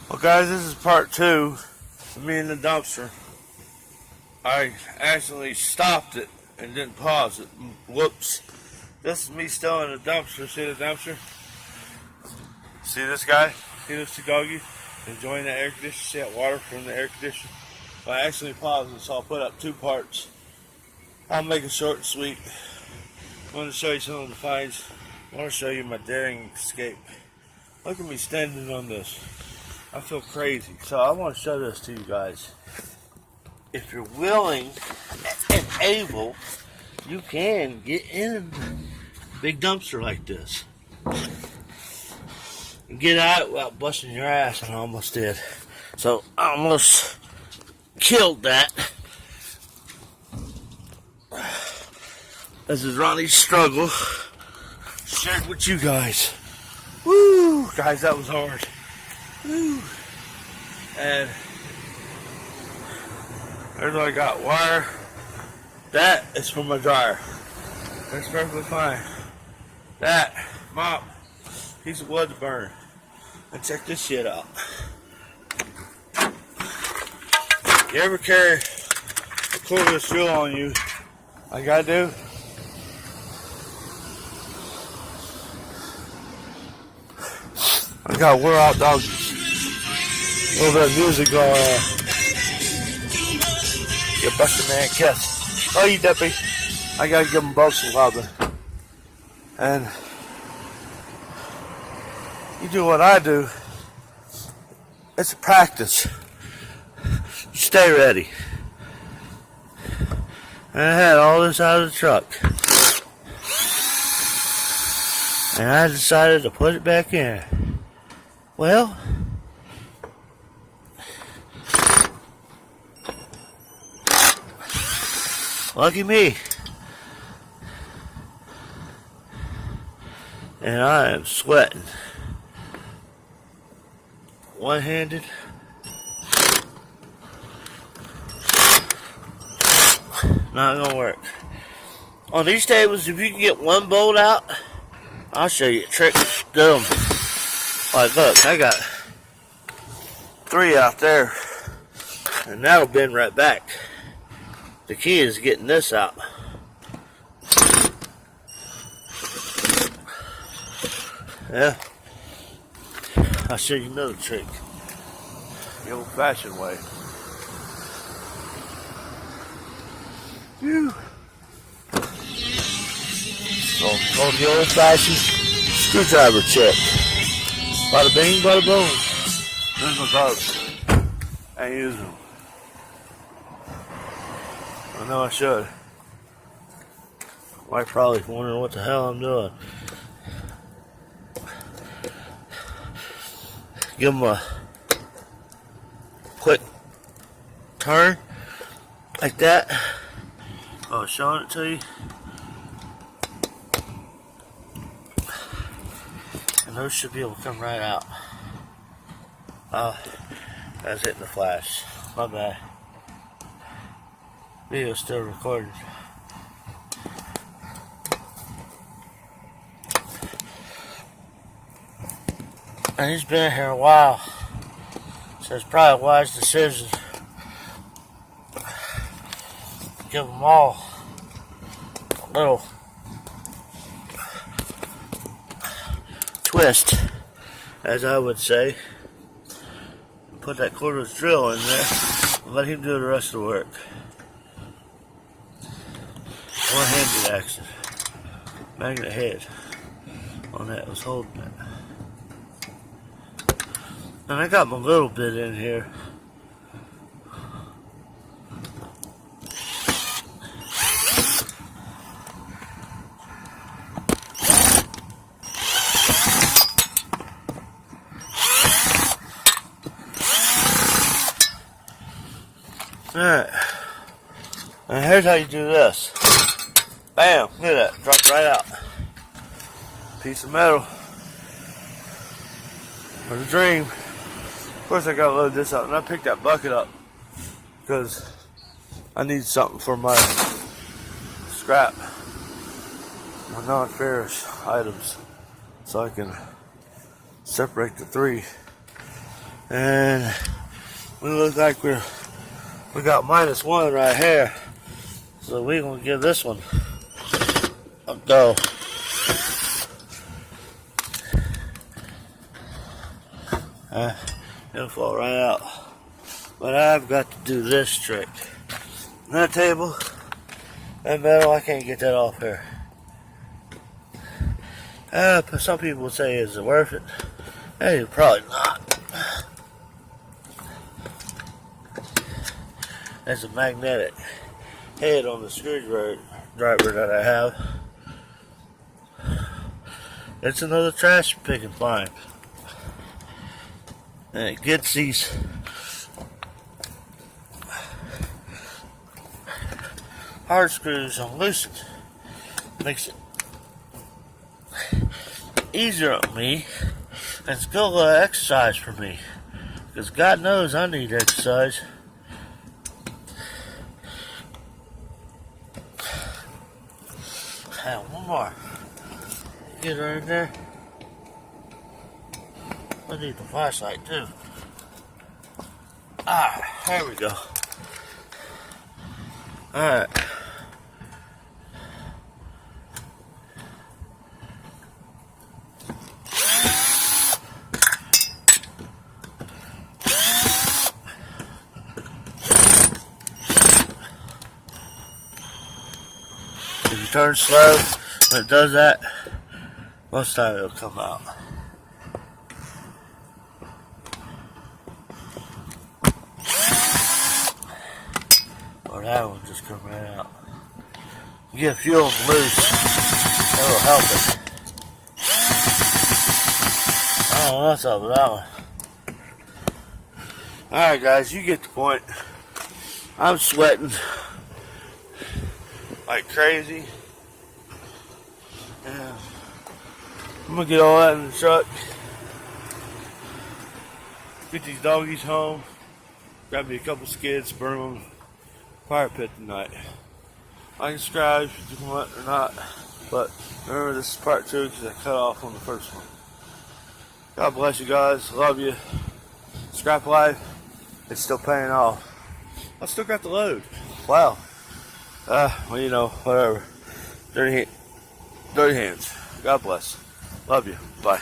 Well, guys, this is part two of me in the dumpster. I accidentally stopped it and didn't pause it. Whoops. This is me still in the dumpster. See the dumpster? See this guy? See this doggy? Enjoying the air conditioner. See that water from the air conditioner? Well, I accidentally paused it, so I'll put up two parts. I'll make it short and sweet. I want to show you some of the finds. I want to show you my daring escape. Look at me standing on this. I feel crazy. So I want to show this to you guys. If you're willing and able, you can get in a big dumpster like this. And get out without busting your ass, and I almost did. So I almost killed that. This is Ronnie's struggle. Shared with you guys. Woo! Guys, that was hard. Woo! And there's what I got. Wire. That is for my dryer. That's perfectly fine. That mop. Piece of wood to burn. And check this shit out. You ever carry a cordless drill on you? Like I do? I got We're Out Doggies. A little bit of music going on. You busted man kiss. Oh, you dippy. I gotta give them both some loving. And you do what I do. It's a practice. You stay ready. And I had all this out of the truck. And I decided to put it back in. Well, lucky me. And I am sweating. One-handed. Not gonna work. On these tables, if you can get one bolt out, I'll show you a trick. Do them. Like, look, I got 3 out there, and that'll bend right back. The key is getting this out. Yeah. I'll show you another trick. The old-fashioned way. Phew. So, go the old-fashioned screwdriver check. Bada bing, bada boom. There's my darts. I use them. I know I should. Wife probably wondering what the hell I'm doing. Give them a quick turn like that. Oh, showing it to you. And those should be able to come right out. Oh, that's hitting the flash. My bad. Video's still recording. And he's been here a while, so it's probably a wise decision. Give them all a little twist, as I would say. Put that cordless drill in there and let him do the rest of the work. One-handed action. Magnet head on that was holding it. And I got my little bit in here. Alright. And here's how you do this. Bam! Look at that. Dropped right out. Piece of metal. For the dream. Of course, I gotta load this up. And I picked that bucket up because I need something for my scrap, my non-ferrous items, so I can separate the 3 And we look like we got -1 right here. So we're gonna give this one a go. It'll fall right out. But I've got to do this trick. That table, that metal, I can't get that off here. Some people would say, is it worth it? Hey, probably not. There's a magnetic head on the screwdriver that I have. It's another trash picking find. And it gets these hard screws unloosened. Makes it easier on me. And it's still a little exercise for me. Because God knows I need exercise. And one more. Get her in there. I need the flashlight too. There we go. Alright. If you turn slow, when it does that, most of the time it'll come out. Or that one just come right out. You get a few of them loose, that'll help it. I don't know what's up with that one. Alright guys, you get the point. I'm sweating like crazy. Yeah. I'm gonna get all that in the truck. Get these doggies home. Grab me a couple skids, burn them in the fire pit tonight. I can subscribe if you want or not. But remember, this is part 2 because I cut off on the first one. God bless you guys. Love you. Scrap life. It's still paying off. I still got the load. Wow. Well, you know, whatever. Dirty hands. God bless. Love you. Bye.